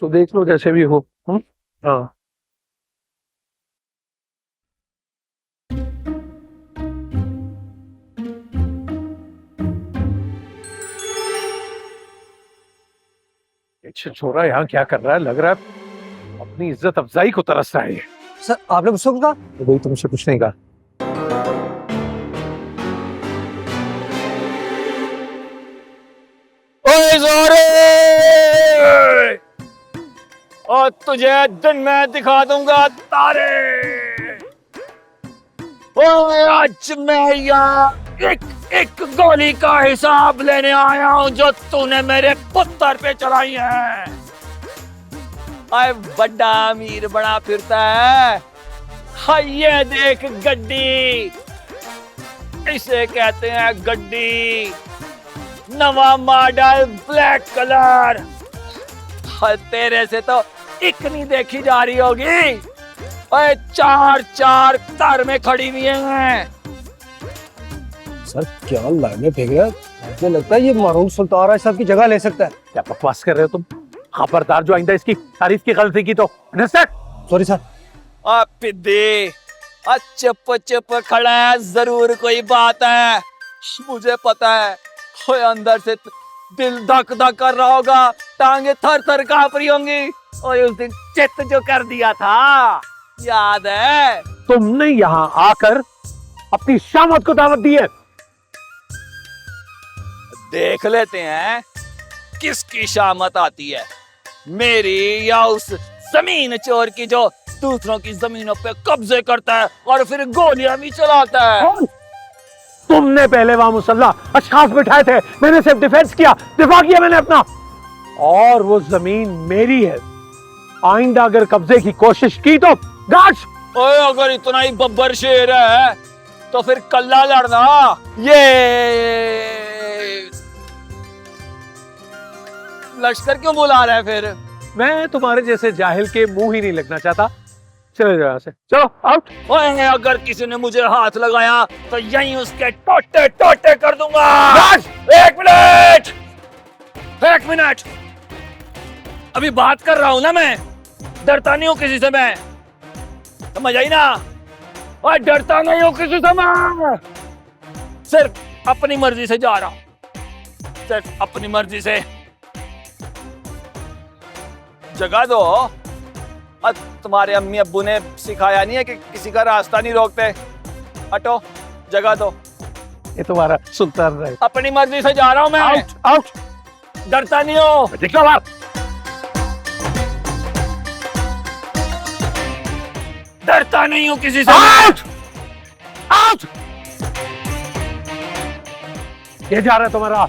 सो देख लो जैसे भी हो। हाँ छोरा यहाँ क्या कर रहा है? लग रहा है अपनी इज्जत अफजाई को तरस रहा है ये। सर आपने मुझसे कहा? वही तुमसे कुछ नहीं कहा। ओए ज़ोरे! और तुझे दिन में दिखा दूंगा तारे। ओए आज मैं यहाँ एक एक गोली का हिसाब लेने आया हूँ जो तूने मेरे पुत्र पे चलाई है। आए बड़ा अमीर बड़ा फिरता है। हाँ ये देख गड्डी, इसे कहते हैं गड्डी, नवा मॉडल ब्लैक कलर। तेरे से तो एक नहीं देखी जा रही होगी। ओए चार चार कतार में खड़ी हुई हैं। सर क्या लाइनें फेंक रहा है? मुझे लगता है ये मारून सुल्तान साहब की जगह ले सकता है। क्या बकवास कर रहे हो तुम? खबरदार जो आइंदा इसकी तारीफ की गलती की तो। Sorry sir. पिद्दी चुप चुप खड़ा है, जरूर कोई बात है। मुझे पता है ओए अंदर से दिल धक धक कर रहा होगा, टांगे थर थर कांप रही होंगी। और उस दिन चित जो कर दिया था याद है? तुमने यहाँ आकर अपनी शामत को दावत दी है। देख लेते हैं किसकी शामत आती है, मेरी या उस जमीन चोर की जो दूसरों की जमीनों पे कब्जे करता है और फिर गोलियां भी चलाता है। तुमने पहले वहां मुसल्लह अशखास बिठाए थे, मैंने सिर्फ डिफेंस किया, दिफा किया मैंने अपना। और वो जमीन मेरी है। आइंदा अगर कब्जे की कोशिश की तो गाछ। ओए अगर इतना ही बब्बर शेर है तो फिर कल्ला लड़ना। ये लश्कर क्यों बुला रहा है फिर? मैं तुम्हारे जैसे जाहिल के मुंह ही नहीं लगना चाहता। चले जाओ यहाँ से, चलो आउट। ओए अगर किसी ने मुझे हाथ लगाया तो यहीं उसके टोटे टोटे कर दूंगा। एक मिनट, एक मिनट, अभी बात कर रहा हूं ना मैं, डरता नहीं हूं किसी से मैं, समझ आई ना? और डरता नहीं हूं किसी से मैं, सिर्फ अपनी मर्जी से जा रहा हूं, सिर्फ अपनी मर्जी से। जगह दो। और तुम्हारे अम्मी अब्बू ने सिखाया नहीं है कि किसी का रास्ता नहीं रोकते? हटो, जगह दो। ये तुम्हारा सुल्तान है। अपनी मर्जी से जा रहा हूं मैं। Out out. डरता नहीं हो। निकलो बाहर। डरता नहीं हूं किसी से। Out out. ये जा रहा है तुम्हारा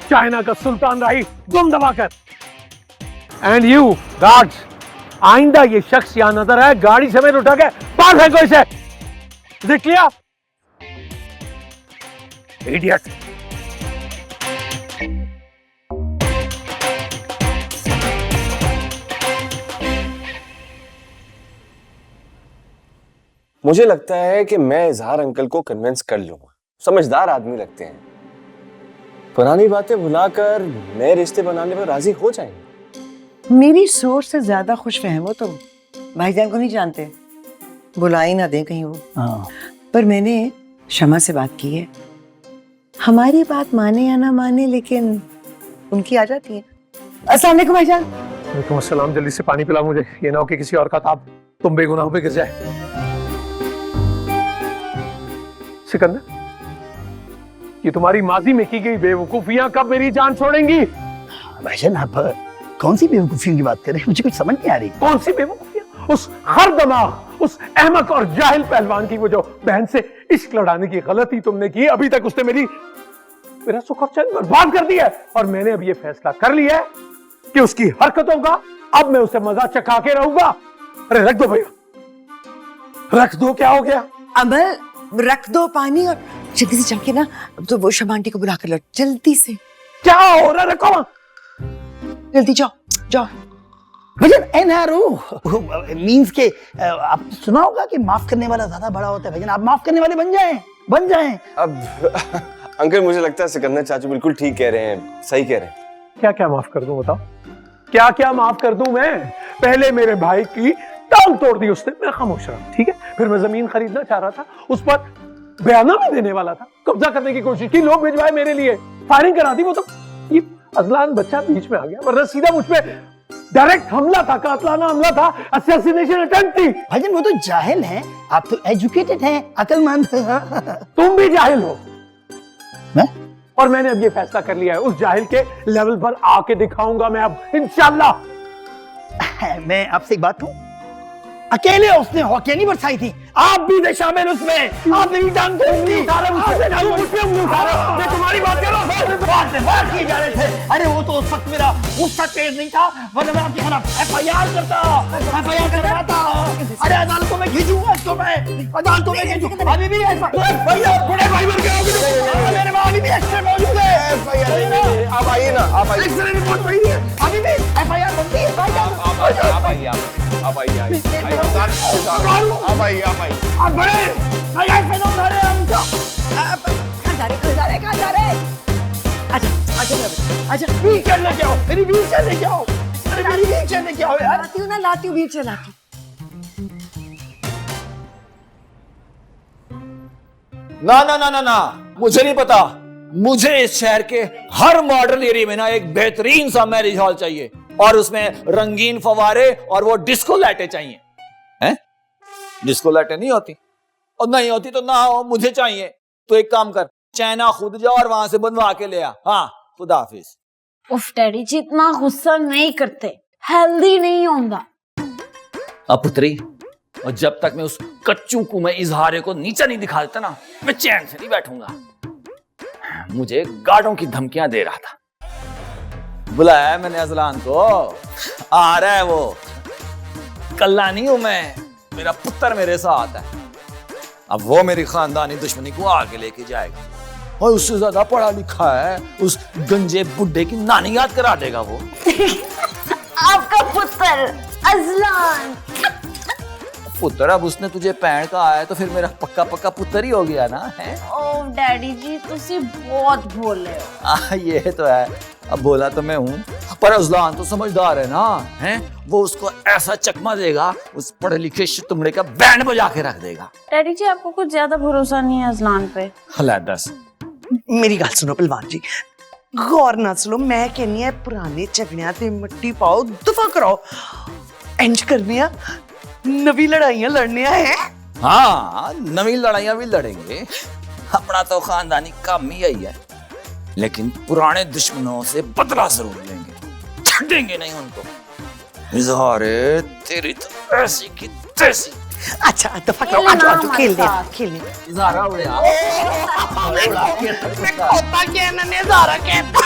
चाइना का सुल्तान राही दुम दबाकर। एंड यू गार्ड्स, आइंदा ये शख्स यहां नजर आए गाड़ी समेत उठा के बाहर फेंको इसे। देख लिया? इडियट। मुझे लगता है कि मैं इजहार अंकल को कन्विंस कर लूंगा। समझदार आदमी लगते हैं, पुरानी बातें भुलाकर नए रिश्ते बनाने पर राजी हो जाएंगे। मेरी सोच से ज्यादा खुश फहम हो तुम। भाईजान को नहीं जानते, बुला ही ना दें कहीं वो। पर मैंने शमा से बात की है, हमारी बात माने या ना माने लेकिन उनकी आ जाती है। अस्सलाम वालेकुम भाईजान। वालेकुम अस्सलाम। जल्दी से पानी पिला मुझे, ये ना हो कि किसी और का ताब तुम बेगुनाहों पे गिर जाए। सिकंदर, ये तुम्हारी माजी में की गई बेवकूफियां कब मेरी जान छोड़ेंगी? भाईजान आप कौन सी बेवकूफियों की बात कर रहे हैं? मुझे कुछ समझ नहीं आ रही। कौन सी बेवकूफियां? उस हर दमाग, उस अहमक और जाहिल पहलवान की वो जो बहन से इश्क लड़ाने की गलती तुमने की, अभी तक उसने मेरा सुख और चैन बर्बाद कर दिया है। और मैंने अब ये फैसला कर लिया है कि उसकी हरकतों का अब मैं उसे मजा चखा के रहूंगा। अरे रख दो भैया, रख दो। क्या हो गया? अमल रख दो पानी और जल्दी से जाके ना तो वो शमा आंटी को बुला कर लो जल्दी से। क्या हो रहा है? रखो वहां, जल्दी जाओ जाओ। भाईजान एनआरओ मींस के आपने सुना होगा कि माफ करने वाला ज्यादा बड़ा होता है। भाईजान आप माफ करने वाले बन जाएं, बन जाएं। अब अंकल मुझे लगता है सिकंदर चाचू बिल्कुल ठीक कह रहे हैं, सही कह रहे हैं। क्या क्या माफ कर दूं बताओ? क्या क्या माफ कर दूं मैं? पहले मेरे भाई की टांग तोड़ दी उसने, मैं खामोश रहा, ठीक है। फिर मैं जमीन खरीदना चाह रहा था, उस पर बयाना भी देने वाला था, कब्जा करने की कोशिश की, लोग भिजवाए मेरे लिए, फायरिंग करा दी। वो तो ये अजलान बच्चा बीच में आ गया, वरना सीधा मुझ पे डायरेक्ट हमला था, कातलाना हमला था, असैसिनेशन अटेम्प्ट थी। भाईजान वो तो जाहिल हैं, आप तो एजुकेटेड हैं, अकलमंद। तुम भी जाहिल हो। मैं? और मैंने अब ये फैसला कर लिया है, उस जाहिल के लेवल पर आके दिखाऊंगा मैं अब, इंशाल्लाह। मैं आपसे एक बात कहूं, अकेले उसने हॉकी नहीं बरसाई थी, आप भी थे शामिल उसमें, आपने भी टांग तोड़ दी। मैं तुम्हारी बात कर रहा हूं। बात किए जा रहे थे। अरे वो तो उस वक्त मेरा गुस्सा तेज नहीं था, वरना मैं आपके खिलाफ FIR करता। अरे अदालतों में खींचूंगा इसको, मैं अदालतों में खींचूंगा। अभी भी ऐसा भैया बड़े भाई बन के मेरे वहां अभी भी एक्सरे मौजूद है। आप आइए ना, आप आइए, एक्सरे रिपोर्ट पड़ी है, अभी भी FIR बनती है। आप आइए, आप आइए, आप आइए। आप बड़े भैया पे ना उठा रहे हम क्या? कहाँ जा रहे? अच्छा व्हीलचेयर लेके आओ, मेरी व्हीलचेयर लेके आओ, अरे मेरी व्हीलचेयर लेके आओ यार। लाती हूँ व्हीलचेयर लाती हूँ। ना ना ना ना ना, मुझे नहीं पता। मुझे इस शहर के हर मॉडर्न एरिया में ना एक बेहतरीन सा मैरिज हॉल चाहिए, और उसमें रंगीन फवारे और वो डिस्को लाइटें चाहिए। हैं? डिस्को लाइटें नहीं होती, और नहीं होती तो ना हो, मुझे चाहिए। तो एक काम कर, चाइना खुद जा और वहां से बनवा के ले आ। हाँ, खुदा हाफिज। उफ डैडी जी, इतना गुस्सा नहीं करते, हेल्दी नहीं होगा। अब पुत्री, और जब तक मैं उस कच्चू को मैं इजहारे को नीचा नहीं दिखा देता ना, मैं चैन से नहीं बैठूंगा। मुझे गार्डों की धमकियां दे रहा था। बुलाया है मैंने अजलान को, आ रहा है वो। कल्ला नहीं हूं मैं, मेरा पुत्र मेरे साथ है। अब वो मेरी खानदानी दुश्मनी को आगे लेके जाएगा, और उससे ज्यादा पढ़ा लिखा है, उस गंजे बुड्ढे की नानी याद करा देगा वो। आपका पुत्र अजलान। पुत्र, अब उसने तुझे पैण कहा है तो फिर मेरा पक्का पक्का पुत्र ही हो गया ना, है? ओ डैडी जी, तुसी बहुत भोले हो। ये तो है, अब बोला तो मैं हूँ, पर अजलान तो समझदार है ना, है? वो उसको ऐसा चकमा देगा, उस पढ़े लिखे तुमड़े का बैंड बजा के रख देगा। डैडी जी, आपको कुछ ज्यादा भरोसा नहीं है अजलान पे? हला दस। मेरी गल सुनो पहलवान जी, गौर ना सुनो, मैं कहनी है पुराने झगड़ियां ते मिट्टी पाओ, दफा कराओ, इंज करने आ, नवी लड़ाइयां लड़ने हैं। हाँ, नवी लड़ाइयां भी लड़ेंगे, अपना तो खानदानी काम ही यही है, लेकिन पुराने दुश्मनों से बदला जरूर लेंगे, छड़ेंगे नहीं उनको। इजहारे तेरी तो ऐसी की तैसी। अच्छा दफा करो, आज खेलने इजहारा उड़े मैं खोता के नन्हे ज़ारा कहता।